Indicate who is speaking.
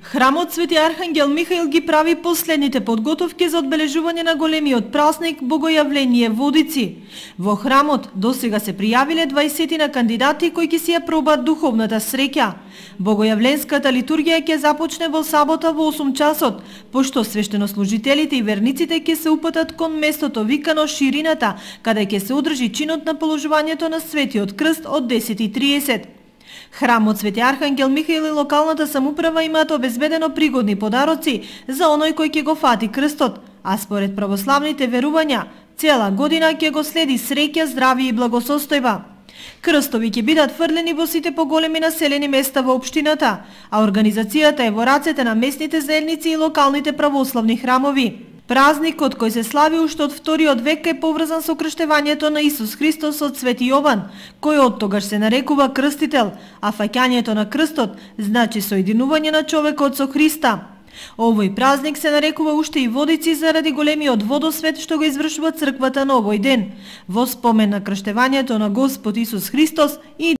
Speaker 1: Храмот Свети Архангел Михаил ги прави последните подготовки за одбележување на големиот празник Богојавление Водици. Во храмот досега се пријавиле 20 на кандидати кои ќе си ја пробат духовната среќа. Богојавленската литургија ќе започне во сабота во 8 часот, пошто свештенослужителите и верниците ќе се упатат кон местото викано Ширината, каде ќе се одржи чинот на положувањето на Светиот крст од 10:30. Храмот Свети Архангел Михаил и локалната самоуправа имаат обезбедено пригодни подароци за оној кој ќе го фати крстот, а според православните верувања, цела година ќе го следи среќа, здравје и благосостојба. Крстови ќе бидат фрлени во сите поголеми населени места во општината, а организацијата е во рацете на местните заедници и локалните православни храмови. Празникот кој се слави уште од вториот век е поврзан со крштевањето на Исус Христос од Свети Јован, кој оттогаш се нарекува крстител, а фаќањето на крстот значи соединување на човекот со Христа. Овој празник се нарекува уште и Водици заради големиот водосвет што го извршува црквата на овој ден, во спомен на крштевањето на Господ Исус Христос и